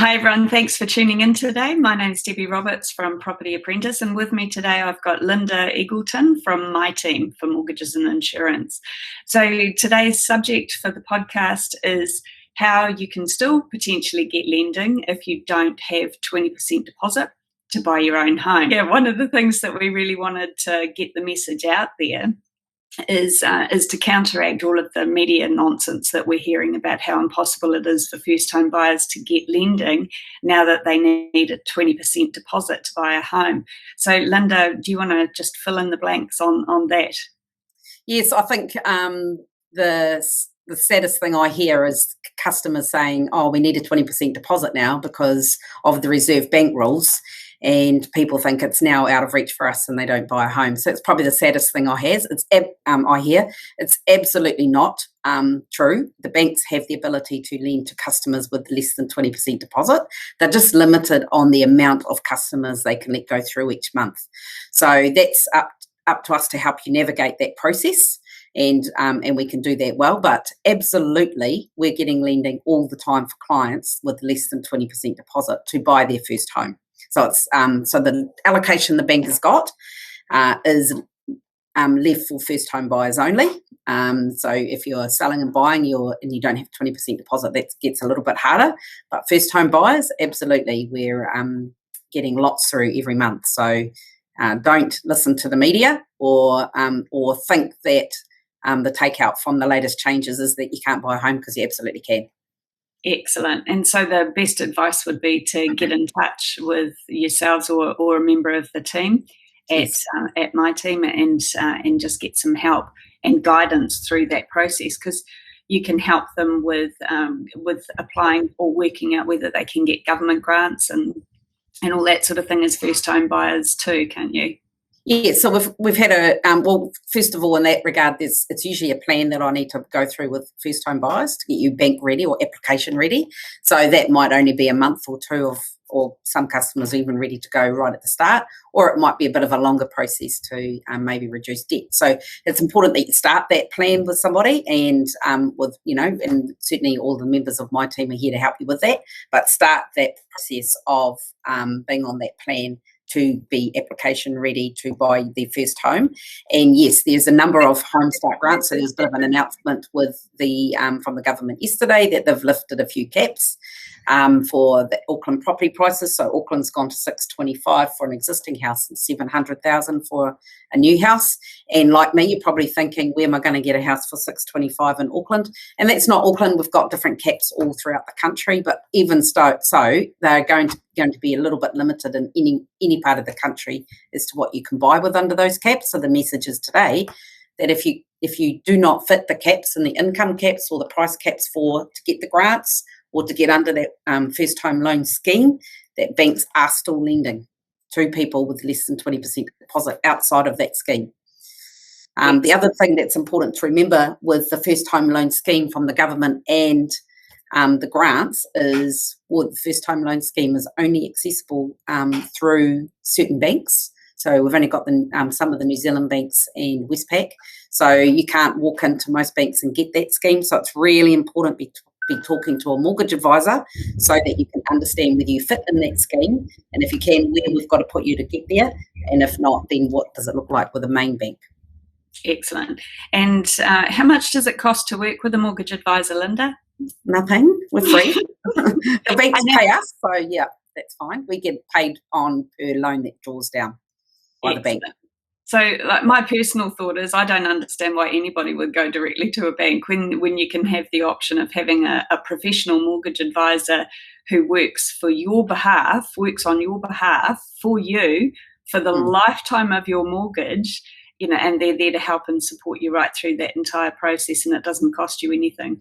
Hi everyone, thanks for tuning in today. My name is Debbie Roberts from Property Apprentice, and with me today I've got Linda Eagleton from MiTeam for Mortgages and Insurance. So today's subject for the podcast is how you can still potentially get lending if you don't have 20% deposit to buy your own home. Yeah, one of the things that we really wanted to get the message out there is to counteract all of the media nonsense that we're hearing about how impossible it is for first-time buyers to get lending now that they need a 20% deposit to buy a home. So, Linda, do you want to just fill in the blanks on that? Yes, I think the saddest thing I hear is customers saying, oh, we need a 20% deposit now because of the Reserve Bank rules, and people think it's now out of reach for us and they don't buy a home. So it's probably the saddest thing I hear. It's absolutely not true. The banks have the ability to lend to customers with less than 20% deposit. They're just limited on the amount of customers they can let go through each month. So that's up to us to help you navigate that process. And we can do that well, but absolutely we're getting lending all the time for clients with less than 20% deposit to buy their first home. So it's so the allocation the bank has got is left for first home buyers only. So if you're selling and buying and you don't have 20% deposit, that gets a little bit harder. But first home buyers, absolutely, we're getting lots through every month. So don't listen to the media or think that the takeout from the latest changes is that you can't buy a home, because you absolutely can. Excellent. And so the best advice would be to get in touch with yourselves or a member of the team at MiTeam and just get some help and guidance through that process, because you can help them with applying or working out whether they can get government grants and all that sort of thing as first home buyers too, can't you? Yeah, so we've had well, first of all, in that regard, it's usually a plan that I need to go through with first home buyers to get you bank ready or application ready. So that might only be a month or two or some customers even ready to go right at the start, or it might be a bit of a longer process to maybe reduce debt. So it's important that you start that plan with somebody, and and certainly all the members of my team are here to help you with that. But start that process of being on that plan to be application ready to buy their first home. And yes, there's a number of Home Start grants. So there's a bit of an announcement with the from the government yesterday that they've lifted a few caps for the Auckland property prices. So Auckland's gone to 625 for an existing house and 700,000 for a new house. And like me, you're probably thinking, where am I going to get a house for 625 in Auckland? And that's not Auckland. We've got different caps all throughout the country, but even so they're going to be a little bit limited in any part of the country as to what you can buy with under those caps. So the message is today that if you do not fit the caps and the income caps or the price caps to get the grants or to get under that first home loan scheme, that banks are still lending to people with less than 20% deposit outside of that scheme. The other thing that's important to remember with the first home loan scheme from the government and the grants is, the first home loan scheme is only accessible through certain banks. So we've only got some of the New Zealand banks and Westpac. So you can't walk into most banks and get that scheme. So it's really important to be talking to a mortgage advisor so that you can understand whether you fit in that scheme, and if you can, where we've got to put you to get there, and if not, then what does it look like with a main bank. Excellent. And how much does it cost to work with a mortgage advisor, Linda? Nothing. We're free. The banks pay us, so yeah, that's fine. We get paid on per loan that draws down by the bank. So my personal thought is, I don't understand why anybody would go directly to a bank when you can have the option of having a professional mortgage advisor who works on your behalf for you for the lifetime of your mortgage, and they're there to help and support you right through that entire process, and it doesn't cost you anything.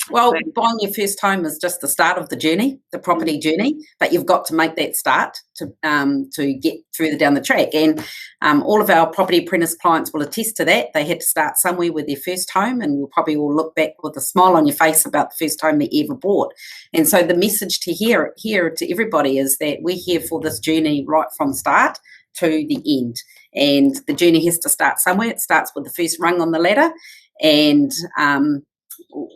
Well, buying your first home is just the start of the journey, the property journey, but you've got to make that start to get further down the track. And all of our Property Apprentice clients will attest to that. They had to start somewhere with their first home, and you'll probably all look back with a smile on your face about the first home that you ever bought. And so the message to here to everybody is that we're here for this journey right from start to the end. And the journey has to start somewhere. It starts with the first rung on the ladder, and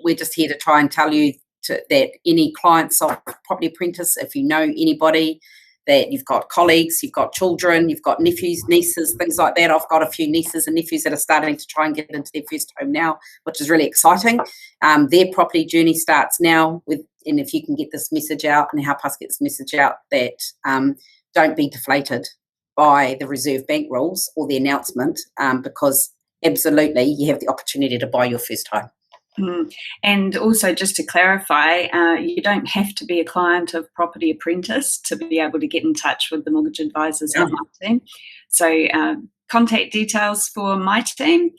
we're just here to try and tell you that any clients of Property Apprentice, if you know anybody, that you've got colleagues, you've got children, you've got nephews, nieces, things like that. I've got a few nieces and nephews that are starting to try and get into their first home now, which is really exciting. Their property journey starts now and if you can get this message out and help us get this message out, that don't be deflated by the Reserve Bank rules or the announcement, because absolutely you have the opportunity to buy your first home. And also, just to clarify, you don't have to be a client of Property Apprentice to be able to get in touch with the mortgage advisors at MiTeam. So contact details for MiTeam.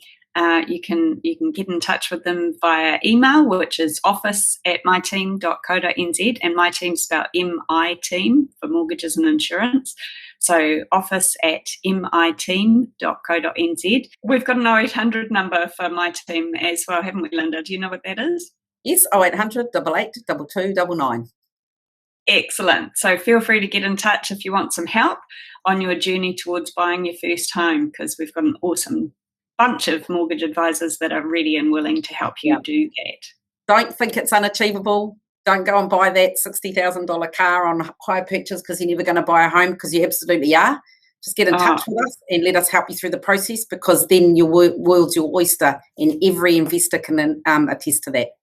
You can get in touch with them via email, which is office@myteam.co.nz, and MiTeam spelled MITeam for mortgages and insurance. So office@myteam.co.nz. We've got an 0800 number for MiTeam as well, haven't we, Linda? Do you know what that is? Yes, 0800 88 2299. Excellent. So feel free to get in touch if you want some help on your journey towards buying your first home, because we've got an awesome bunch of mortgage advisors that are ready and willing to help you do that. Don't think it's unachievable. Don't go and buy that $60,000 car on hire purchase because you're never going to buy a home, because you absolutely are. Just get in touch with us and let us help you through the process, because then your world's your oyster, and every investor can attest to that.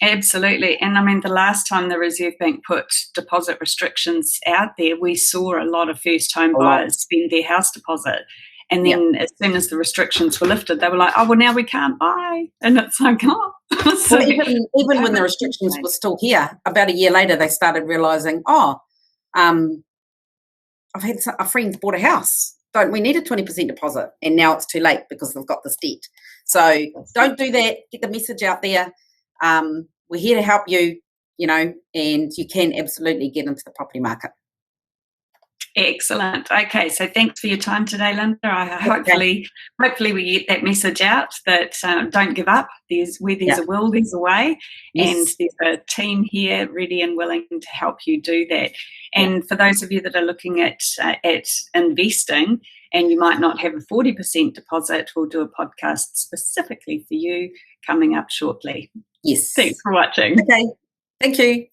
Absolutely. And I mean, the last time the Reserve Bank put deposit restrictions out there, we saw a lot of first home buyers spend their house deposit. And then as soon as the restrictions were lifted, they were like, oh, well, now we can't buy. And it's like, oh. So, well, even when the restrictions were still here, about a year later, they started realising, I've had a friend bought a house. Don't we need a 20% deposit? And now it's too late because they've got this debt. So don't do that. Get the message out there. We're here to help you, and you can absolutely get into the property market. Excellent. Okay, so thanks for your time today, Linda. Hopefully we get that message out that don't give up. There's a will, there's a way, and there's a team here ready and willing to help you do that. And for those of you that are looking at investing and you might not have a 40% deposit, we'll do a podcast specifically for you coming up shortly. Yes. Thanks for watching. Okay. Thank you.